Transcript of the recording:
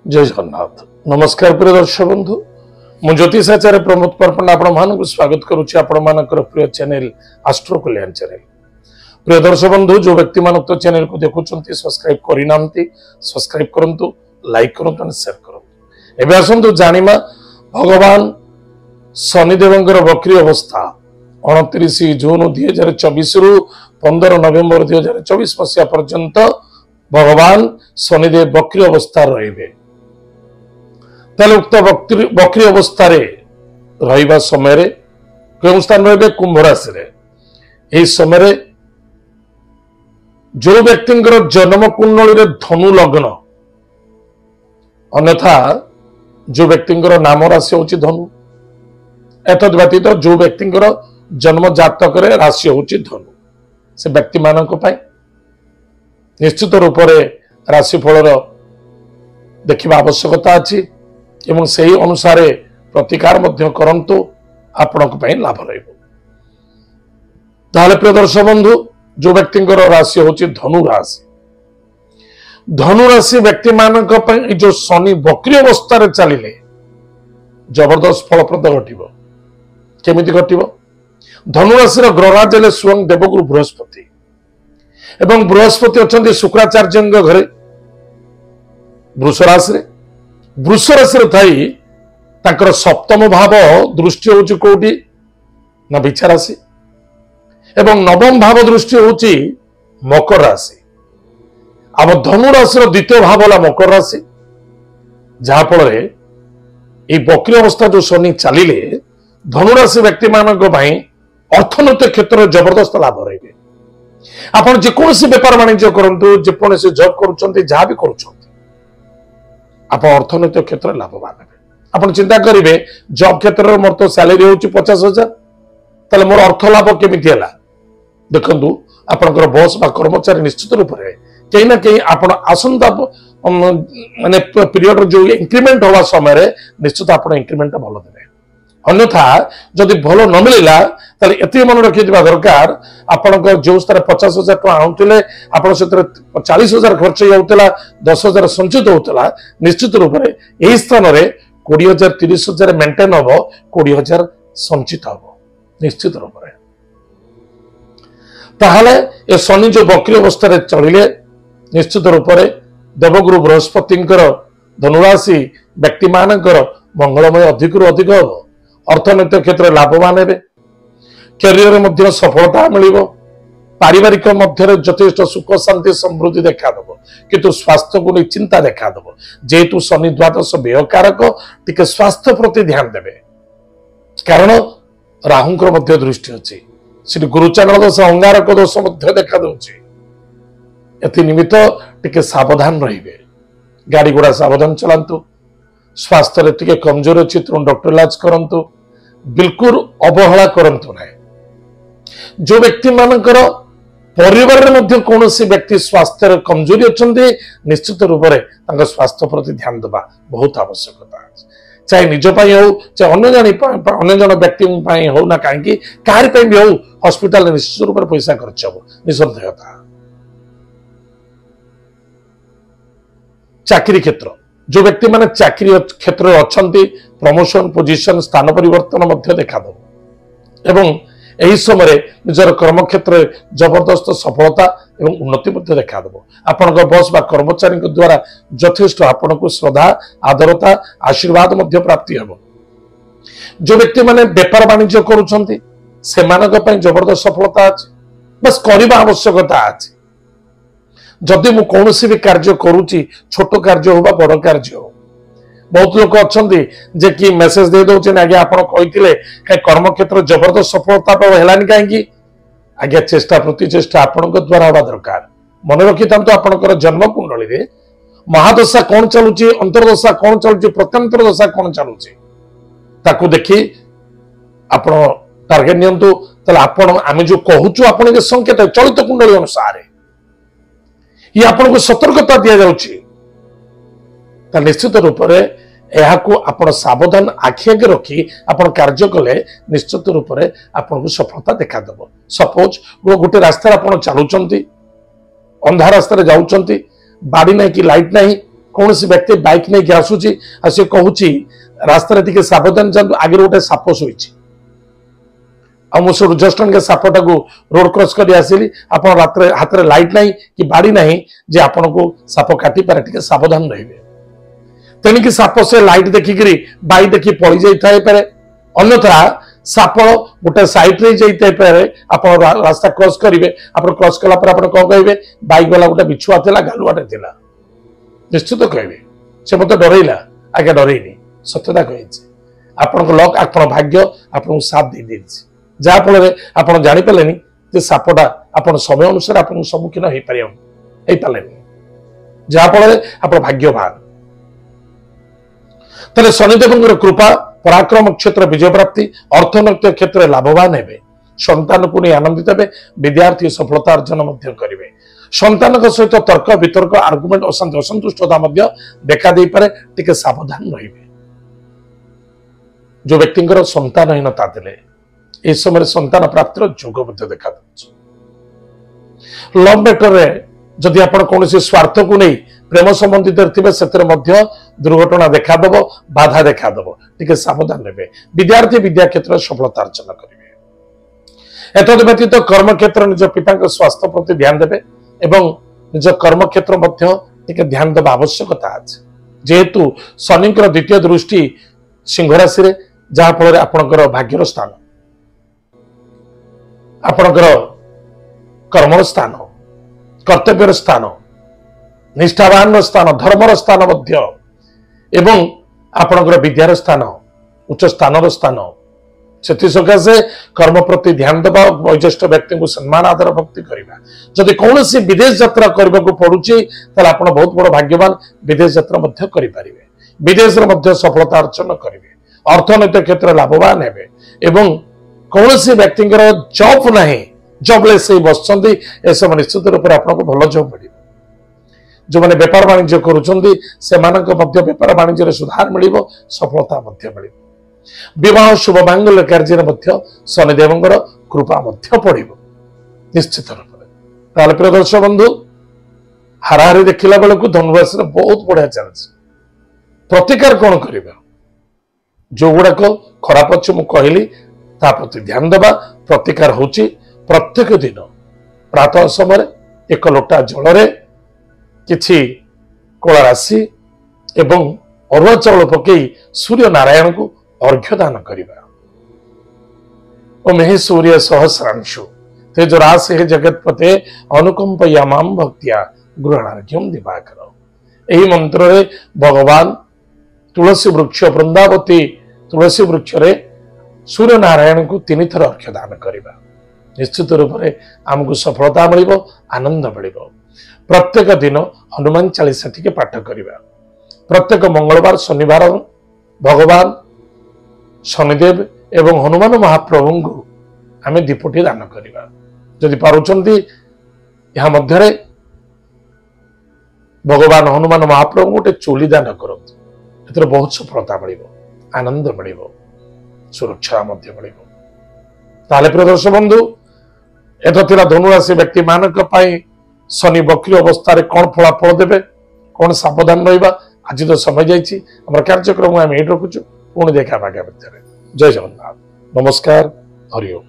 जय जगन्नाथ नमस्कार प्रिय दर्शक बंधु मु ज्योतिषाचार्य प्रमोद परपंडा आपण मानक स्वागत करुच्ची आपण मानकर प्रिय चैनल आस्ट्रो कल्याण चैनल। प्रिय दर्शक बंधु जो व्यक्ति मान तो चैनल को देखुंत सब्सक्राइब करना सब्सक्राइब करंतु लाइक करंतु और शेयर करंतु। एबे आसंतु जानिमा भगवान शनिदेवंकर वक्री अवस्था 29 जून 2024 रु 15 नवेम्बर 2024 मसीहा पर्यंत भगवान शनिदेव वक्री अवस्था रहिबे। ताले उक्त वक्री अवस्था रहिबा समय केउं स्थान रहिबे कुंभ राशि रे। एही समय जो व्यक्तिंकर जन्म कुंडली रे धनु लग्न अन्यथा जो व्यक्तिंकर नाम राशि होची धनु एतद व्यतीत जो व्यक्तिंकर जन्म जातक रे राशि होची धनु से व्यक्ति मानक पय निश्चित रूप से राशिफल देखा आवश्यकता अच्छी एवं सही अनुसार प्रतिकार करंतु आपणक लाभ रहा। प्रिय दर्शक बंधु जो व्यक्ति राशि हूँ धनु राशि व्यक्ति मानक जो शनि वक्री अवस्था चलिले जबरदस्त फलप्रद घटिबो। केमिति घटिबो? धनु राशि ग्रहराज हेले स्वयं देवगुरु बृहस्पति एवं बृहस्पति अच्छा शुक्राचार्य घरे वृष राशि थी ताकर सप्तम भाव दृष्टि होची कोटी ना बिछा राशि एवं नवम भाव दृष्टि होची मकर राशि। अब धनु राशि द्वितीय भाव है मकर राशि जहाफल वक्री अवस्था जो शनि चलिले धनु राशि व्यक्ति मानक अर्थनैतिक क्षेत्र में जबरदस्त लाभ रहे। आप जेकोसी बेपार वाणिज्य करंतु जेकोसी जॉब करुछंती जहाँ भी करुछंती आप अर्थनैतिक क्षेत्र में लाभवान हेबे। आप चिंता करेंगे जॉब क्षेत्र में मोर तो सैलरी होची 50,000 ताले मोर अर्थ लाभ केमिति हला देखंतु आपनकर बॉस बा कर्मचारी निश्चित रूप से कहीं ना कहीं आपण आसंता माने पीरियड जो इंक्रीमेंट होवा समय निश्चित आपण इंक्रीमेंट भलो देबे। अन्यथा जदि भल न मिलला ताले एति मन रखि दिबा दरकार आपनकर जो स्तर 50,000 टका आउतले आपण सेतर 40,000 खर्च होउतला 10,000 संचित होउतला निश्चित रूप से एही स्थान रे 20,000 30,000 मेंटेन हबो 20,000 संचित हबो निश्चित रूप से। ताहले ए शनि जो वक्री अवस्था रे चलिले निश्चित रूप से देवगुरु बृहस्पतिंकर धनुराशि व्यक्ति मानकर मंगलमय अधिक रु अधिक हबो। अर्थनैतिक क्षेत्र लाभवान हेबे। कैरियर मध्य सफलता मिलिबो। पारिवारिक मध्य यथेष्ट सुख शांति समृद्धि देखा दबो किंतु स्वास्थ्य को चिंता देखा दबो जेहेतु शनि द्वादश व्ययकारक टिके स्वास्थ्य प्रति ध्यान देबे कारण राहुंकर मध्य दृष्टि अछि श्री गुरुचरण दोष अंगारक दोष मध्य देखा दउछि एथि निमित्त टिके सावधान रहिबे। गाड़ी घोड़ा सावधान चलांतु। स्वास्थ्य रे टिके कमजोर अछि तो डॉक्टर इलाज करंतु। बिल्कुल अवहेला करंतु नहीं। जो व्यक्ति मानकर परिवार रे मध्य कोनोसी व्यक्ति स्वास्थ्य रे कमजोरी अछंती निश्चित रूप से तांका स्वास्थ्य प्रति ध्यान देबा बहुत आवश्यकता है। चाहे निज पई हो चाहे अन्य जन व्यक्ति पई हो ना काहेकि कार पई भी हो हॉस्पिटल निश्चित रूप से पैसा खर्च हो निसंदेहता। चाकरी क्षेत्र जो व्यक्ति माने चाकरी क्षेत्र अच्छी प्रमोशन पोजिशन स्थान परिवर्तन मध्य देखा दो एवं यही समय निजर कर्म क्षेत्र जबरदस्त सफलता एवं उन्नति मध्य देखा दो। आपण बॉस बा कर्मचारी द्वारा यथेष्ट आपण को श्रद्धा आदरता आशीर्वाद मध्य प्राप्ति हेबो। जो व्यक्ति माने व्यापार वाणिज्य करुछंती सेमानक पई जबरदस्त सफलता अछि बस करबा आवश्यकता अछि। जदि मु कौनसी भी कार्य करुची छोट कार्य हो बा बड़ कार्य हो बहुत लोग अच्छा जे कि मेसेज दे दौचे आज्ञा आप कर्म क्षेत्र जबरदस्त सफलता है कहीं आज्ञा चेष्टा प्रति चेष्टा आपण द्वारा हवा दरकार। मन रखी था आपंकर जन्म कुंडली रे महादशा कौन चलुची अंतर्दशा कौन चलुची प्रत्यंतर दशा कौन चलुची ताकू देखी आप टार्गेट नियंतु आम जो कहूँ आप संकेत चलित कुंडली अनुसार ये आपन को सतर्कता दिया जाउची निश्चित रूप से यह सावधान आखि आगे रखी आपण कार्य कले निश्चित रूप से आपन को सफलता देखा देबो। सपोज गोटे रास्ता आप चलुचंती अंधा रास्ता जाऊंट बाड़ी ना कि लाइट ना कौन व्यक्ति बाइक नहीं आसूची सी कहूँ रास्ता टे सावधान जातु आगे गोटे साप शोई मुझे जस्ट सापटा को रोड क्रॉस कर आसिली आप हाथ में लाइट ना कि बाड़ी ना जे आपन को साप काटी पारे टे सावधान रे तेणिक साप से लाइट देखिक बाई देखी पड़ जाए अन्यथा साप गोटे सैड रे आप रास्ता क्रॉस करेंगे आप क्रॉस कला कौन कहे बाइक वाला गोटे बिछुआ था गालुआटे था निश्चित कहे से मत डरइला आगे डरईनी सत्यता कही आपण लक आप भाग्य आपको साथ दे दी जहाँफल आप जापारे सापटा आप समय अनुसार आप सम्मुखीन हो पारे जहाँफल आप भाग्यवान तेरे शनिदेव कृपा पराक्रम क्षेत्र विजय प्राप्ति अर्थनैतिक क्षेत्र में लाभवान हे संतान को नहीं आनंदित हे विद्यार्थी सफलता अर्जन करेंगे संतान सहित तर्क वितर्क आर्गुमेंट अशांति असंतुष्टता देखा दे पारे टिके सावधान रे जो व्यक्ति संतानहीनता थे ए समय संतान प्राप्तिर जोग देखा लव मैटर रे जदि आप कौन स्वार्थ को नहीं प्रेम संबंधित थे दुर्घटना देखादेव बाधा देखादेव टे सावधान रे विद्यार्थी विद्या क्षेत्र सफलता अर्जन करेंगे एतद व्यतीत कर्म क्षेत्र निज पिता स्वास्थ्य प्रति ध्यान देवे एवं निज कर्म क्षेत्र ध्यान देवा आवश्यकता अच्छे जेहेतु शनि द्वितीय दृष्टि सिंह राशि जहाँफल आपणकर भाग्यर स्थान आपणकर कर्मर स्थान कर्तव्यर स्थान निष्ठावान स्थान धर्मर स्थान एवं आपणकर विद्यार स्थान उच्च स्थान स्थान से सकाशे कर्म प्रति ध्यान देवा वयोज्येष्ठ व्यक्ति को सम्मान आदर भक्ति करवा जदि कौन विदेश यात्रा करने को पड़ुची आप बहुत बड़ भाग्यवान विदेश यात्रा करें विदेश सफलता अर्जन करेंगे अर्थनैतिक क्षेत्र लाभवान हे कौन व्यक्ति जॉब ना जॉबलेस बस निश्चित रूप से आपको भल जॉब मिल जो मैंने बेपार वाणिज्य करूपार वाणिज्य सुधार मिल सफलता मिल विवाह शुभ मांगल्य कार्य शनिदेव कृपा पड़ निश्चित रूप से प्रिय दर्शक बंधु हाराहारी देखला बेलू धनुराशि बहुत बढ़िया चलती प्रतिकार कौन करवा जो गुड़ाक खराब अच्छे मुझे कहली प्रति ध्यान देवा प्रतिकार होची प्रत्येक दिन प्रातः समय एक लोटा जल किछि कला राशि एवं अरुआ चाउल पकई सूर्य नारायण को अर्घ्य दान करवा ओम हे सूर्य सहस्रांशु तेज राशि हे जगतपते अनुकंप यामाम भक्तिया गृहणार्घ्यम दिवाकर यही मंत्र रे भगवान तुलसी वृक्ष वृंदावती तुलसी वृक्ष रे सूर्य नारायण को 3 थर अर्घ्य दान करवा निश्चित रूप से आमको सफलता मिल आनंद मिल प्रत्येक दिन हनुमान चालीसा टी पाठ करवा प्रत्येक मंगलवार शनिवार भगवान शनिदेव एवं हनुमान महाप्रभु को आम दीपटी दान करवा जदि पारुचंती यहाँ मध्य भगवान हनुमान महाप्रभु गोटे चोली दान करते बहुत सफलता मिल आनंद मिल सुरक्षा मिल प्रिय दर्शक बंधु एता धनुराशि व्यक्ति मानक शनि वक्री अवस्था कौन फलाफल देवे कौन सावधान रहा आज तो समय जाइए आम कार्यक्रम आम ये रखुचु पुणी देखा जय जगन्नाथ नमस्कार हरिओम।